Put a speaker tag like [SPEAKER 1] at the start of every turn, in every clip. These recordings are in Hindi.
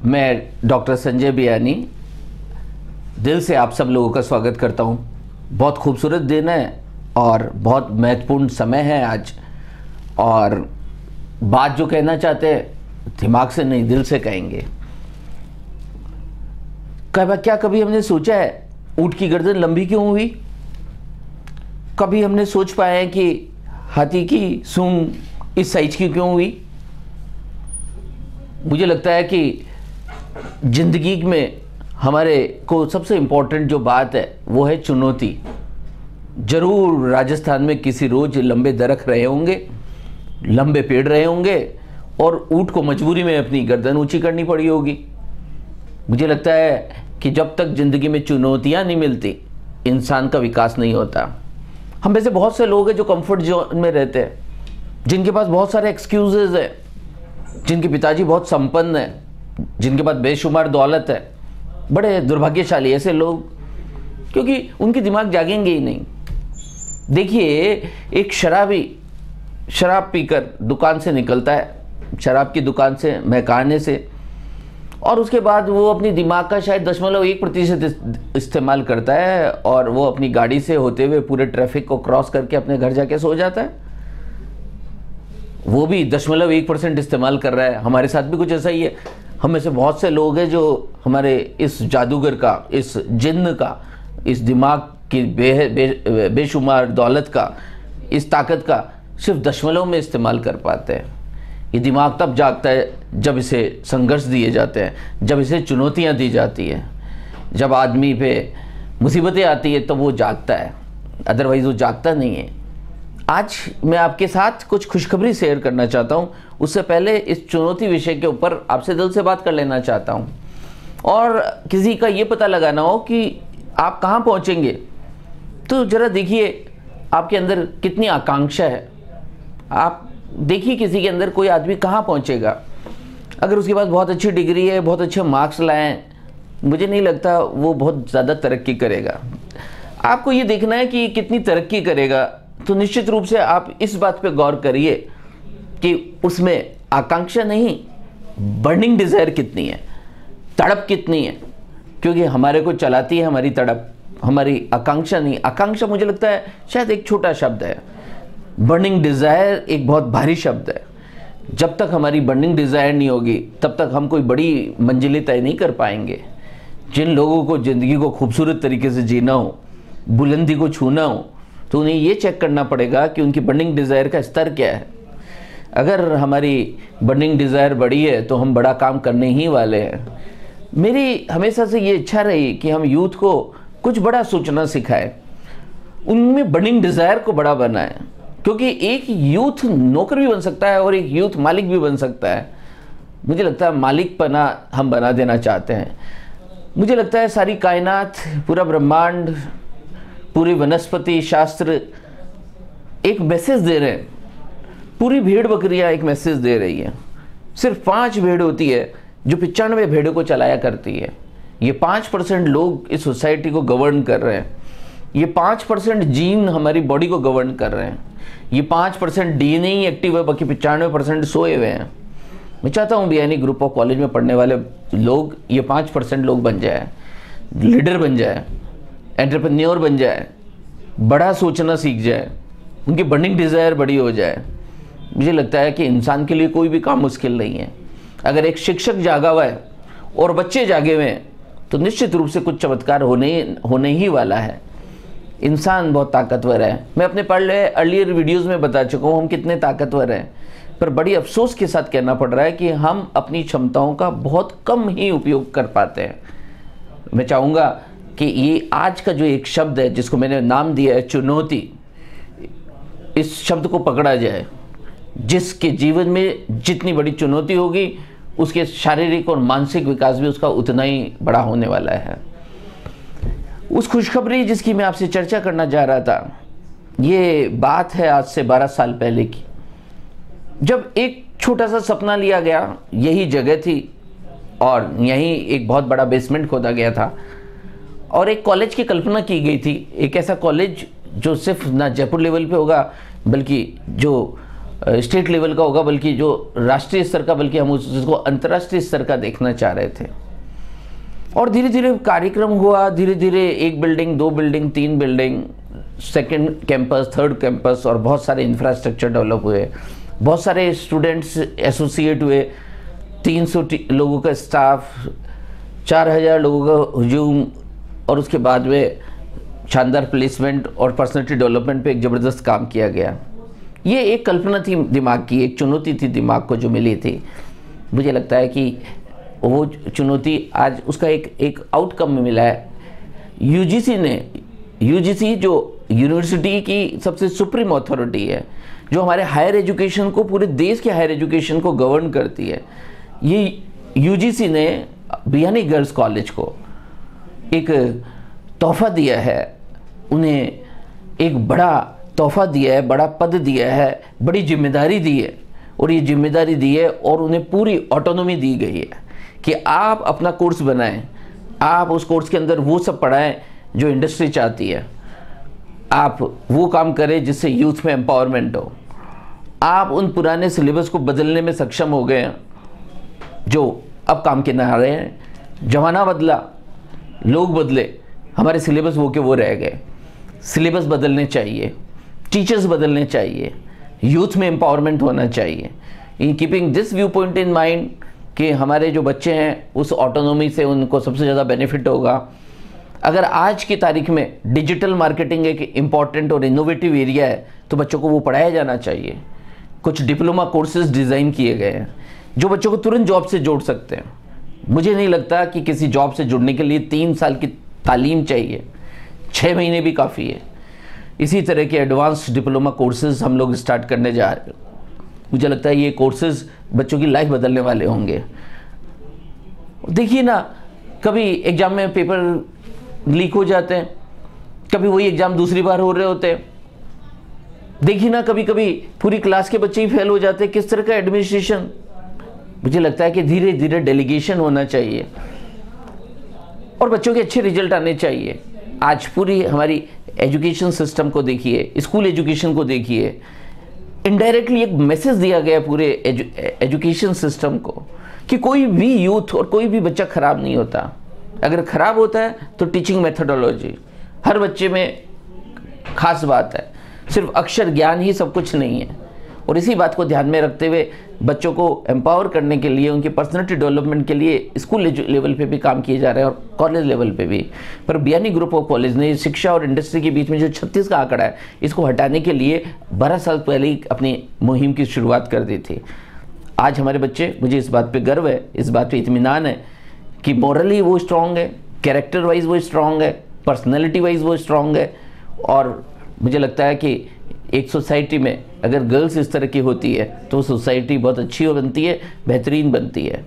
[SPEAKER 1] मैं डॉक्टर संजय बियानी दिल से आप सब लोगों का स्वागत करता हूँ। बहुत खूबसूरत दिन है और बहुत महत्वपूर्ण समय है आज। और बात जो कहना चाहते हैं दिमाग से नहीं दिल से कहेंगे। क्या कभी हमने सोचा है ऊंट की गर्दन लंबी क्यों हुई? कभी हमने सोच पाए हैं कि हाथी की सूंड इस साइज की क्यों हुई? मुझे लगता है कि जिंदगी में हमारे को सबसे इम्पोर्टेंट जो बात है वो है चुनौती। जरूर राजस्थान में किसी रोज लंबे दरख्त रहे होंगे, लंबे पेड़ रहे होंगे और ऊंट को मजबूरी में अपनी गर्दन ऊंची करनी पड़ी होगी। मुझे लगता है कि जब तक जिंदगी में चुनौतियां नहीं मिलती इंसान का विकास नहीं होता। हम वैसे बहुत से लोग हैं जो कंफर्ट जोन में रहते हैं, जिनके पास बहुत सारे एक्सक्यूजेज हैं, जिनके पिताजी बहुत संपन्न हैं, जिनके पास बेशुमार दौलत है। बड़े दुर्भाग्यशाली ऐसे लोग, क्योंकि उनके दिमाग जागेंगे ही नहीं। देखिए, एक शराबी शराब पीकर दुकान से निकलता है, शराब की दुकान से महकाने से, और उसके बाद वो अपनी दिमाग का शायद 0.1% इस्तेमाल करता है और वो अपनी गाड़ी से होते हुए पूरे ट्रैफिक को क्रॉस करके अपने घर जाके सो जाता है। वो भी 0.1% इस्तेमाल कर रहा है। हमारे साथ भी कुछ ऐसा ही है। हम में से बहुत से लोग हैं जो हमारे इस जादूगर का, इस जिन्न का, इस दिमाग की बेशुमार दौलत का, इस ताकत का सिर्फ दशमलव में इस्तेमाल कर पाते हैं। ये दिमाग तब जागता है जब इसे संघर्ष दिए जाते हैं, जब इसे चुनौतियां दी जाती है, जब आदमी पे मुसीबतें आती है तो वो जागता है, अदरवाइज वो जागता नहीं है। आज मैं आपके साथ कुछ खुशखबरी शेयर करना चाहता हूँ। उससे पहले इस चुनौती विषय के ऊपर आपसे दिल से बात कर लेना चाहता हूँ और किसी का ये पता लगाना हो कि आप कहाँ पहुँचेंगे। तो ज़रा देखिए आपके अंदर कितनी आकांक्षा है। आप देखिए किसी के अंदर कोई आदमी कहाँ पहुँचेगा। अगर उसके पास बहुत अच्छी डिग्री है, बहुत अच्छे मार्क्स लाए, मुझे नहीं लगता वो बहुत ज़्यादा तरक्की करेगा। आपको ये देखना है कि कितनी तरक्की करेगा, तो निश्चित रूप से आप इस बात पे गौर करिए कि उसमें आकांक्षा नहीं, बर्निंग डिज़ायर कितनी है, तड़प कितनी है। क्योंकि हमारे को चलाती है हमारी तड़प, हमारी आकांक्षा नहीं। आकांक्षा मुझे लगता है शायद एक छोटा शब्द है, बर्निंग डिज़ायर एक बहुत भारी शब्द है। जब तक हमारी बर्निंग डिज़ायर नहीं होगी तब तक हम कोई बड़ी मंजिलें तय नहीं कर पाएंगे। जिन लोगों को ज़िंदगी को खूबसूरत तरीके से जीना हो, बुलंदी को छूना हो, तो उन्हें ये चेक करना पड़ेगा कि उनकी बर्निंग डिज़ायर का स्तर क्या है। अगर हमारी बर्निंग डिज़ायर बड़ी है तो हम बड़ा काम करने ही वाले हैं। मेरी हमेशा से ये इच्छा रही कि हम यूथ को कुछ बड़ा सोचना सिखाएं, उनमें बर्निंग डिज़ायर को बड़ा बनाएं। क्योंकि एक यूथ नौकर भी बन सकता है और एक यूथ मालिक भी बन सकता है। मुझे लगता है मालिक पना हम बना देना चाहते हैं। मुझे लगता है सारी कायनात, पूरा ब्रह्मांड, पूरी वनस्पति शास्त्र एक मैसेज दे रहे हैं। पूरी भेड़ बकरियां एक मैसेज दे रही है। सिर्फ 5 भेड़ होती है जो 95 भेड़ों को चलाया करती है। ये 5% लोग इस सोसाइटी को गवर्न कर रहे हैं। ये 5% जीन हमारी बॉडी को गवर्न कर रहे हैं। ये 5% डीएनए ही एक्टिव है, बाकी 95% सोए हुए हैं। मैं चाहता हूँ बियानी ग्रुप ऑफ कॉलेज में पढ़ने वाले लोग ये 5% लोग बन जाए, लीडर बन जाए, एंटरप्रेन्योर बन जाए, बड़ा सोचना सीख जाए, उनकी बर्निंग डिज़ायर बड़ी हो जाए। मुझे लगता है कि इंसान के लिए कोई भी काम मुश्किल नहीं है। अगर एक शिक्षक जागा हुआ है और बच्चे जागे हुए हैं तो निश्चित रूप से कुछ चमत्कार होने ही वाला है। इंसान बहुत ताकतवर है। मैं अपने अर्लियर वीडियोज़ में बता चुका हूँ हम कितने ताकतवर हैं, पर बड़ी अफसोस के साथ कहना पड़ रहा है कि हम अपनी क्षमताओं का बहुत कम ही उपयोग कर पाते हैं। मैं चाहूँगा कि ये आज का जो एक शब्द है जिसको मैंने नाम दिया है चुनौती, इस शब्द को पकड़ा जाए। जिसके जीवन में जितनी बड़ी चुनौती होगी उसके शारीरिक और मानसिक विकास भी उसका उतना ही बड़ा होने वाला है। उस खुशखबरी जिसकी मैं आपसे चर्चा करना जा रहा था, ये बात है आज से 12 साल पहले की, जब एक छोटा सा सपना लिया गया। यही जगह थी और यहीं एक बहुत बड़ा बेसमेंट खोदा गया था और एक कॉलेज की कल्पना की गई थी। एक ऐसा कॉलेज जो सिर्फ ना जयपुर लेवल पे होगा बल्कि जो स्टेट लेवल का होगा, बल्कि जो राष्ट्रीय स्तर का, बल्कि हम उसको अंतर्राष्ट्रीय स्तर का देखना चाह रहे थे। और धीरे धीरे कार्यक्रम हुआ, धीरे धीरे 1 building, 2 building, 3 building, second campus, third campus, और बहुत सारे इंफ्रास्ट्रक्चर डेवलप हुए, बहुत सारे स्टूडेंट्स एसोसिएट हुए, 300 लोगों का स्टाफ, 4000 लोगों का हुजूम, और उसके बाद में शानदार प्लेसमेंट और पर्सनैलिटी डेवलपमेंट पे एक ज़बरदस्त काम किया गया। ये एक कल्पना थी दिमाग की, एक चुनौती थी दिमाग को जो मिली थी। मुझे लगता है कि वो चुनौती आज उसका एक आउटकम में मिला है। यूजीसी जो यूनिवर्सिटी की सबसे सुप्रीम अथॉरिटी है, जो हमारे हायर एजुकेशन को, पूरे देश के हायर एजुकेशन को गवर्न करती है, ये यूजीसी ने बियानी गर्ल्स कॉलेज को एक तोहफा दिया है, उन्हें एक बड़ा तोहफा दिया है, बड़ा पद दिया है, बड़ी जिम्मेदारी दी है, और ये जिम्मेदारी दी है और उन्हें पूरी ऑटोनॉमी दी गई है कि आप अपना कोर्स बनाएं, आप उस कोर्स के अंदर वो सब पढ़ाएं जो इंडस्ट्री चाहती है, आप वो काम करें जिससे यूथ में एम्पावरमेंट हो। आप उन पुराने सिलेबस को बदलने में सक्षम हो गए हैं जो अब काम के ना आ रहे हैं। ज़माना बदला, लोग बदले, हमारे सिलेबस वो के वो रह गए। सिलेबस बदलने चाहिए, टीचर्स बदलने चाहिए, यूथ में एम्पावरमेंट होना चाहिए। In keeping this view point in mind कि हमारे जो बच्चे हैं उस ऑटोनॉमी से उनको सबसे ज़्यादा बेनिफिट होगा। अगर आज की तारीख में डिजिटल मार्केटिंग एक इम्पॉर्टेंट और इनोवेटिव एरिया है तो बच्चों को वो पढ़ाया जाना चाहिए। कुछ डिप्लोमा कोर्सेज डिज़ाइन किए गए हैं जो बच्चों को तुरंत जॉब से जोड़ सकते हैं। मुझे नहीं लगता कि किसी जॉब से जुड़ने के लिए 3 साल की तालीम चाहिए, 6 महीने भी काफ़ी है। इसी तरह के एडवांस्ड डिप्लोमा कोर्सेज हम लोग स्टार्ट करने जा रहे हैं। मुझे लगता है ये कोर्सेज बच्चों की लाइफ बदलने वाले होंगे। देखिए ना, कभी एग्ज़ाम में पेपर लीक हो जाते हैं, कभी वही एग्ज़ाम दूसरी बार हो रहे होते हैं। देखिए ना, कभी कभी पूरी क्लास के बच्चे ही फेल हो जाते हैं। किस तरह का एडमिनिस्ट्रेशन। मुझे लगता है कि धीरे धीरे डेलीगेशन होना चाहिए और बच्चों के अच्छे रिजल्ट आने चाहिए। आज पूरी हमारी एजुकेशन सिस्टम को देखिए, स्कूल एजुकेशन को देखिए, इनडायरेक्टली एक मैसेज दिया गया पूरे एजुकेशन सिस्टम को कि कोई भी यूथ और कोई भी बच्चा खराब नहीं होता। अगर खराब होता है तो टीचिंग मेथोडोलॉजी, हर बच्चे में खास बात है, सिर्फ अक्षर ज्ञान ही सब कुछ नहीं है। और इसी बात को ध्यान में रखते हुए बच्चों को एम्पावर करने के लिए, उनकी पर्सनैलिटी डेवलपमेंट के लिए स्कूल लेवल पे भी काम किए जा रहे हैं और कॉलेज लेवल पे भी। पर बियानी ग्रुप ऑफ कॉलेज ने शिक्षा और इंडस्ट्री के बीच में जो 36 का आंकड़ा है, इसको हटाने के लिए 12 साल पहले ही अपनी मुहिम की शुरुआत कर दी थी। आज हमारे बच्चे, मुझे इस बात पर गर्व है, इस बात पर इत्मीनान है कि मॉरली वो स्ट्रॉन्ग है, कैरेक्टर वाइज वो स्ट्रॉन्ग है, पर्सनैलिटी वाइज वो स्ट्रॉन्ग है। और मुझे लगता है कि एक सोसाइटी में अगर गर्ल्स इस तरह की होती है तो सोसाइटी बहुत अच्छी बनती है, बेहतरीन बनती है।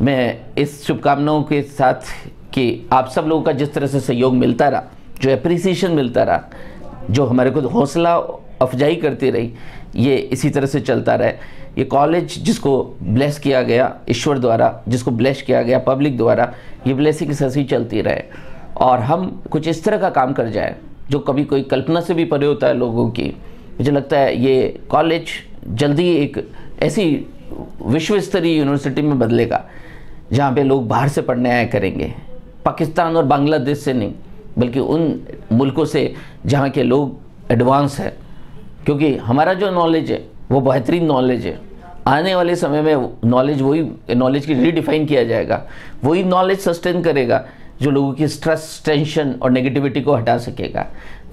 [SPEAKER 1] मैं इस शुभकामनाओं के साथ कि आप सब लोगों का जिस तरह से सहयोग मिलता रहा, जो एप्रिसिएशन मिलता रहा, जो हमारे को हौसला अफजाई करती रही, ये इसी तरह से चलता रहे। ये कॉलेज जिसको ब्लेस किया गया ईश्वर द्वारा, जिसको ब्लेस किया गया पब्लिक द्वारा, ये ब्लेसिंग ऐसी चलती रहे और हम कुछ इस तरह का काम कर जाए जो कभी कोई कल्पना से भी परे होता है लोगों की। मुझे लगता है ये कॉलेज जल्दी एक ऐसी विश्व स्तरीय यूनिवर्सिटी में बदलेगा जहाँ पे लोग बाहर से पढ़ने आया करेंगे, पाकिस्तान और बांग्लादेश से नहीं, बल्कि उन मुल्कों से जहाँ के लोग एडवांस है। क्योंकि हमारा जो नॉलेज है वो बेहतरीन नॉलेज है। आने वाले समय में नॉलेज की रीडिफाइन किया जाएगा, वही नॉलेज सस्टेन करेगा जो लोगों की स्ट्रेस, टेंशन और नेगेटिविटी को हटा सकेगा।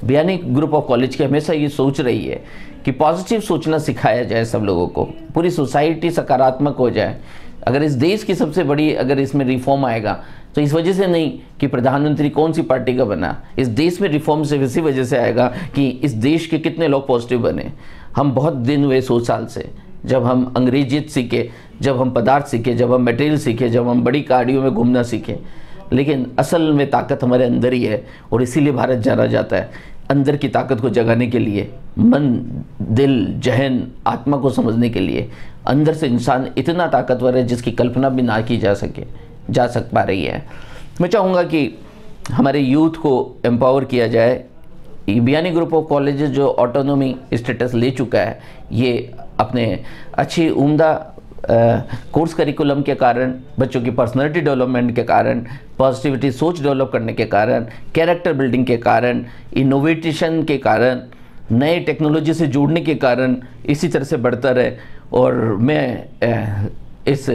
[SPEAKER 1] बियानी ग्रुप ऑफ कॉलेज की हमेशा ये सोच रही है कि पॉजिटिव सोचना सिखाया जाए सब लोगों को, पूरी सोसाइटी सकारात्मक हो जाए। अगर इस देश की सबसे बड़ी, अगर इसमें रिफॉर्म आएगा तो इस वजह से नहीं कि प्रधानमंत्री कौन सी पार्टी का बना, इस देश में रिफॉर्म से इसी वजह से आएगा कि इस देश के कितने लोग पॉजिटिव बने। हम बहुत दिन हुए 100 साल से, जब हम अंग्रेजियत सीखे, जब हम पदार्थ सीखे, जब हम मटेरियल सीखे, जब हम बड़ी गाड़ियों में घूमना सीखे, लेकिन असल में ताकत हमारे अंदर ही है। और इसीलिए भारत जाना जाता है अंदर की ताकत को जगाने के लिए, मन, दिल, जहन, आत्मा को समझने के लिए। अंदर से इंसान इतना ताकतवर है जिसकी कल्पना भी ना की जा सक पा रही है। मैं चाहूँगा कि हमारे यूथ को एम्पावर किया जाए। बियानी ग्रुप ऑफ कॉलेजेस जो ऑटोनॉमी स्टेटस ले चुका है, ये अपने अच्छी उम्दा कोर्स करिकुलम के कारण, बच्चों की पर्सनालिटी डेवलपमेंट के कारण, पॉजिटिविटी सोच डेवलप करने के कारण, कैरेक्टर बिल्डिंग के कारण, इनोवेशन के कारण, नए टेक्नोलॉजी से जुड़ने के कारण इसी तरह से बढ़ता रहे। और मैं इस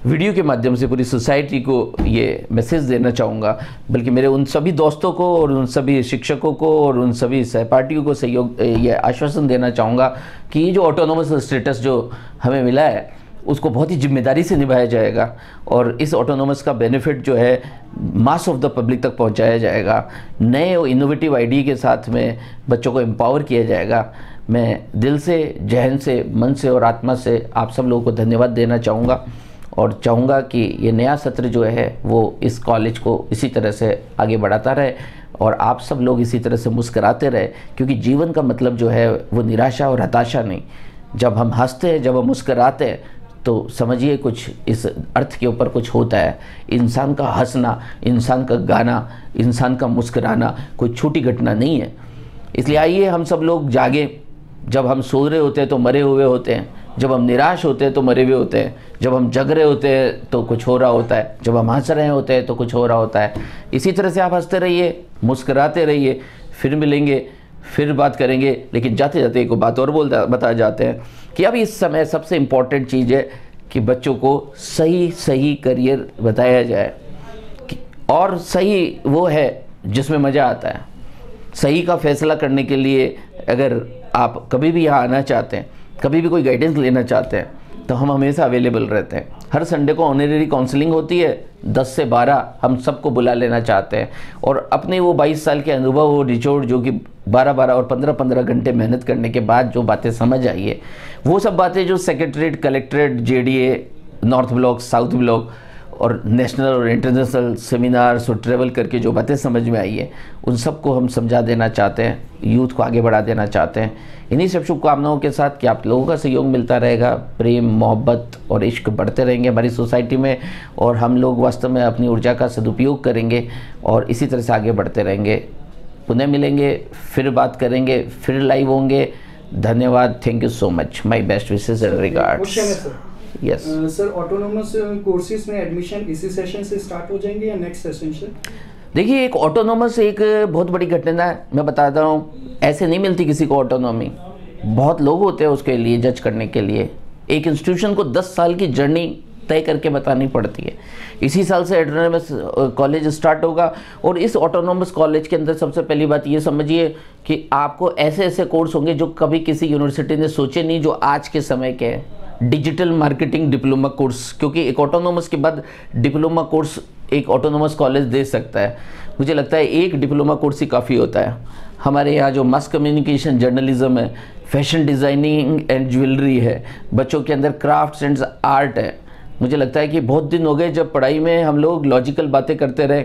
[SPEAKER 1] वीडियो के माध्यम से पूरी सोसाइटी को ये मैसेज देना चाहूँगा, बल्कि मेरे उन सभी दोस्तों को और उन सभी शिक्षकों को और उन सभी सहपाठियों को सहयोग ये आश्वासन देना चाहूँगा कि ये जो ऑटोनोमस स्टेटस जो हमें मिला है उसको बहुत ही जिम्मेदारी से निभाया जाएगा और इस ऑटोनोमस का बेनिफिट जो है मास ऑफ द पब्लिक तक पहुंचाया जाएगा। नए और इनोवेटिव आइडिया के साथ में बच्चों को एम्पावर किया जाएगा। मैं दिल से, जहन से, मन से और आत्मा से आप सब लोगों को धन्यवाद देना चाहूँगा और चाहूँगा कि ये नया सत्र जो है वो इस कॉलेज को इसी तरह से आगे बढ़ाता रहे और आप सब लोग इसी तरह से मुस्कराते रहे, क्योंकि जीवन का मतलब जो है वो निराशा और हताशा नहीं। जब हम हंसते हैं, जब हम मुस्कराते हैं तो समझिए कुछ इस अर्थ के ऊपर कुछ होता है। इंसान का हंसना, इंसान का गाना, इंसान का मुस्कुराना कोई छोटी घटना नहीं है। इसलिए आइए हम सब लोग जागे। जब हम सो रहे होते हैं तो मरे हुए होते हैं, जब हम निराश होते हैं तो मरे हुए होते हैं, जब हम जग रहे होते हैं तो कुछ हो रहा होता है, जब हम हंस रहे होते हैं तो कुछ हो रहा होता है। इसी तरह से आप हंसते रहिए, मुस्कुराते रहिए। फिर मिलेंगे, फिर बात करेंगे। लेकिन जाते जाते एक बात और बता जाते हैं कि अब इस समय सबसे इम्पॉर्टेंट चीज़ है कि बच्चों को सही करियर बताया जाए और सही वो है जिसमें मज़ा आता है। सही का फैसला करने के लिए अगर आप कभी भी यहाँ आना चाहते हैं, कभी भी कोई गाइडेंस लेना चाहते हैं तो हम हमेशा अवेलेबल रहते हैं। हर संडे को ऑनरेरी काउंसलिंग होती है 10 से 12, हम सबको बुला लेना चाहते हैं और अपने वो 22 साल के अनुभव वो निचोड़ जो कि 12-12 और 15-15 घंटे मेहनत करने के बाद जो बातें समझ आई है, वो सब बातें जो secretariat, collectorate, JDA, north block, south block और नेशनल और इंटरनेशनल सेमिनार्स और ट्रैवल करके जो बातें समझ में आई है, उन सबको हम समझा देना चाहते हैं, यूथ को आगे बढ़ा देना चाहते हैं। इन्हीं सब शुभकामनाओं के साथ कि आप लोगों का सहयोग मिलता रहेगा, प्रेम, मोहब्बत और इश्क बढ़ते रहेंगे हमारी सोसाइटी में और हम लोग वास्तव में अपनी ऊर्जा का सदुपयोग करेंगे और इसी तरह से आगे बढ़ते रहेंगे। पुनः मिलेंगे, फिर बात करेंगे, फिर लाइव होंगे। धन्यवाद। Thank you so much. My best wishes and regards. Yes
[SPEAKER 2] sir, autonomous courses में एडमिशन इसी सेशन से स्टार्ट हो जाएंगे या नेक्स्ट सेशन से?
[SPEAKER 1] देखिए, एक ऑटोनोमस एक बहुत बड़ी घटना है। मैं बताता हूँ, ऐसे नहीं मिलती किसी को ऑटोनॉमी। बहुत लोग होते हैं उसके लिए जज करने के लिए। एक इंस्टीट्यूशन को 10 साल की जर्नी तय करके बतानी पड़ती है। इसी साल से ऑटोनोमस कॉलेज स्टार्ट होगा और इस ऑटोनोमस कॉलेज के अंदर सबसे पहली बात ये समझिए कि आपको ऐसे ऐसे कोर्स होंगे जो कभी किसी यूनिवर्सिटी ने सोचे नहीं, जो आज के समय के हैं। डिजिटल मार्केटिंग डिप्लोमा कोर्स, क्योंकि एक ऑटोनोमस के बाद डिप्लोमा कोर्स एक ऑटोनोमस कॉलेज दे सकता है। मुझे लगता है एक डिप्लोमा कोर्स ही काफ़ी होता है। हमारे यहाँ जो मास कम्युनिकेशन जर्नलिज्म है, फैशन डिज़ाइनिंग एंड ज्वेलरी है, बच्चों के अंदर क्राफ्ट्स एंड आर्ट है। मुझे लगता है कि बहुत दिन हो गए जब पढ़ाई में हम लोग लॉजिकल बातें करते रहे।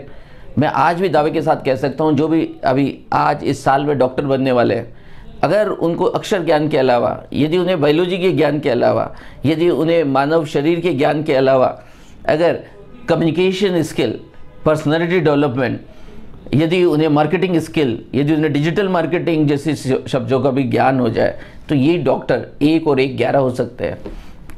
[SPEAKER 1] मैं आज भी दावे के साथ कह सकता हूँ, जो भी अभी आज इस साल में डॉक्टर बनने वाले हैं, अगर उनको अक्षर ज्ञान के अलावा, यदि उन्हें बायोलॉजी के ज्ञान के अलावा, यदि उन्हें मानव शरीर के ज्ञान के अलावा अगर कम्युनिकेशन स्किल, पर्सनालिटी डेवलपमेंट, यदि उन्हें मार्केटिंग स्किल, यदि उन्हें डिजिटल मार्केटिंग जैसे शब्दों का भी ज्ञान हो जाए तो ये डॉक्टर 1 और 1 11 हो सकते हैं।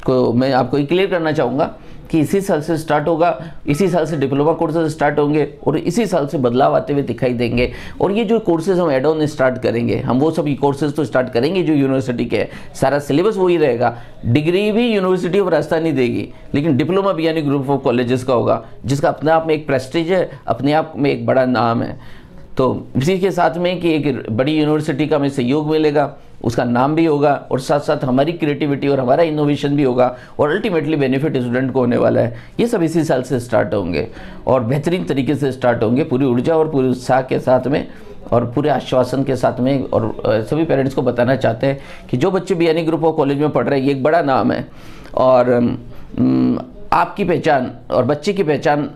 [SPEAKER 1] को मैं आपको ये क्लियर करना चाहूँगा कि इसी साल से स्टार्ट होगा, इसी साल से डिप्लोमा कोर्सेज स्टार्ट होंगे और इसी साल से बदलाव आते हुए दिखाई देंगे। और ये जो कोर्सेज हम एड ऑन स्टार्ट करेंगे, हम वो सभी कोर्सेज तो स्टार्ट करेंगे जो यूनिवर्सिटी के है। सारा सिलेबस वही रहेगा। डिग्री भी यूनिवर्सिटी ऑफ राजस्थान ही देगी, लेकिन डिप्लोमा भी यानी ग्रुप ऑफ कॉलेजेस का होगा, जिसका अपने आप में एक प्रेस्टीज है, अपने आप में एक बड़ा नाम है। तो इसी के साथ में कि एक बड़ी यूनिवर्सिटी का हमें सहयोग मिलेगा, उसका नाम भी होगा और साथ साथ हमारी क्रिएटिविटी और हमारा इनोवेशन भी होगा और अल्टीमेटली बेनिफिट स्टूडेंट को होने वाला है। ये सब इसी साल से स्टार्ट होंगे और बेहतरीन तरीके से स्टार्ट होंगे, पूरी ऊर्जा और पूरे उत्साह के साथ में और पूरे आश्वासन के साथ में। और सभी पेरेंट्स को बताना चाहते हैं कि जो बच्चे बीआईएनई ग्रुप ऑफ कॉलेज में पढ़ रहे हैं, ये एक बड़ा नाम है और आपकी पहचान और बच्चे की पहचान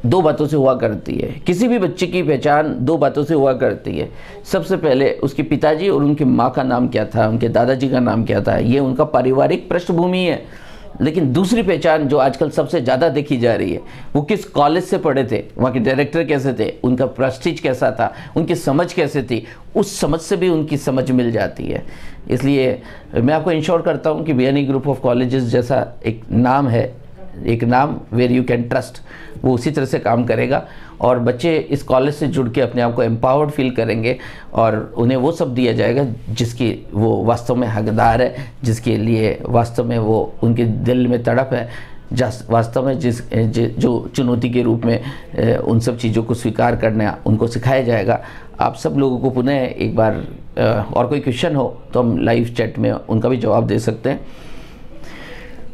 [SPEAKER 1] 2 बातों से हुआ करती है। किसी भी बच्चे की पहचान 2 बातों से हुआ करती है। सबसे पहले उसके पिताजी और उनकी माँ का नाम क्या था, उनके दादाजी का नाम क्या था, ये उनका पारिवारिक पृष्ठभूमि है। लेकिन दूसरी पहचान जो आजकल सबसे ज़्यादा देखी जा रही है, वो किस कॉलेज से पढ़े थे, वहाँ के डायरेक्टर कैसे थे, उनका प्रेस्टीज कैसा था, उनकी समझ कैसे थी, उस समझ से भी उनकी समझ मिल जाती है। इसलिए मैं आपको इंश्योर करता हूँ कि BNE ग्रुप ऑफ कॉलेजेस जैसा एक नाम है, एक नाम वेयर यू कैन ट्रस्ट, वो उसी तरह से काम करेगा और बच्चे इस कॉलेज से जुड़ के अपने आप को एम्पावर्ड फील करेंगे और उन्हें वो सब दिया जाएगा जिसकी वो वास्तव में हकदार है, जिसके लिए वास्तव में वो उनके दिल में तड़प है, वास्तव में जो चुनौती के रूप में उन सब चीज़ों को स्वीकार करना उनको सिखाया जाएगा। आप सब लोगों को पुनः एक बार और कोई क्वेश्चन हो तो हम लाइव चैट में उनका भी जवाब दे सकते हैं।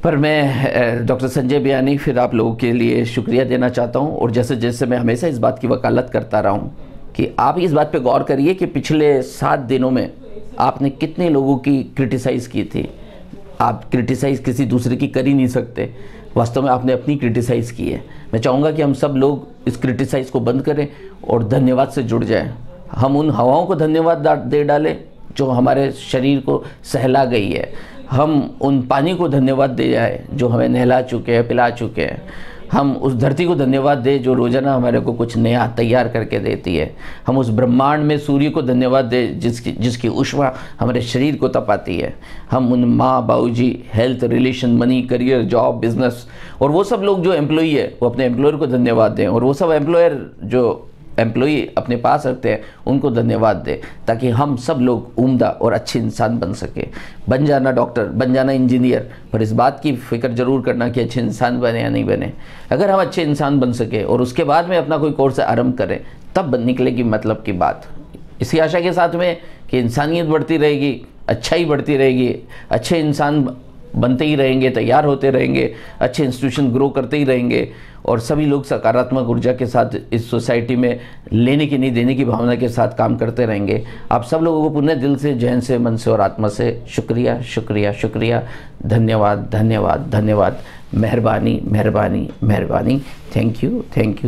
[SPEAKER 1] पर मैं डॉक्टर संजय बयानी फिर आप लोगों के लिए शुक्रिया देना चाहता हूं और जैसे जैसे मैं हमेशा इस बात की वकालत करता रहा हूं कि आप इस बात पे गौर करिए कि पिछले 7 दिनों में आपने कितने लोगों की क्रिटिसाइज़ की थी। आप क्रिटिसाइज़ किसी दूसरे की कर ही नहीं सकते, वास्तव में आपने अपनी क्रिटिसाइज़ की है। मैं चाहूँगा कि हम सब लोग इस क्रिटिसाइज़ को बंद करें और धन्यवाद से जुड़ जाएँ। हम उन हवाओं को धन्यवाद दे डालें जो हमारे शरीर को सहला गई है, हम उन पानी को धन्यवाद दे जाए जो हमें नहला चुके हैं, पिला चुके हैं, हम उस धरती को धन्यवाद दें जो रोज़ाना हमारे को कुछ नया तैयार करके देती है, हम उस ब्रह्मांड में सूर्य को धन्यवाद दें जिसकी ऊष्मा हमारे शरीर को तपाती है, हम उन माँ बाबूजी, health, relation, money, career, job, business और वो सब लोग जो एम्प्लॉई है वो अपने एम्प्लॉयर को धन्यवाद दें और वो सब एम्प्लॉयर जो एम्प्लॉई अपने पास रखते हैं उनको धन्यवाद दें, ताकि हम सब लोग उम्दा और अच्छे इंसान बन सके। बन जाना डॉक्टर, बन जाना इंजीनियर, पर इस बात की फ़िक्र ज़रूर करना कि अच्छे इंसान बने या नहीं बने। अगर हम अच्छे इंसान बन सके और उसके बाद में अपना कोई कोर्स आरंभ करें तब निकलेगी मतलब की बात। इसी आशा के साथ में कि इंसानियत बढ़ती रहेगी, अच्छाई बढ़ती रहेगी, अच्छे इंसान बनते ही रहेंगे, तैयार होते रहेंगे, अच्छे इंस्टीट्यूशन ग्रो करते ही रहेंगे और सभी लोग सकारात्मक ऊर्जा के साथ इस सोसाइटी में लेने की नहीं देने की भावना के साथ काम करते रहेंगे। आप सब लोगों को पुनः दिल से, जहन से, मन से और आत्मा से शुक्रिया, शुक्रिया, शुक्रिया, धन्यवाद, धन्यवाद, धन्यवाद, मेहरबानी, मेहरबानी, मेहरबानी। Thank you, thank you.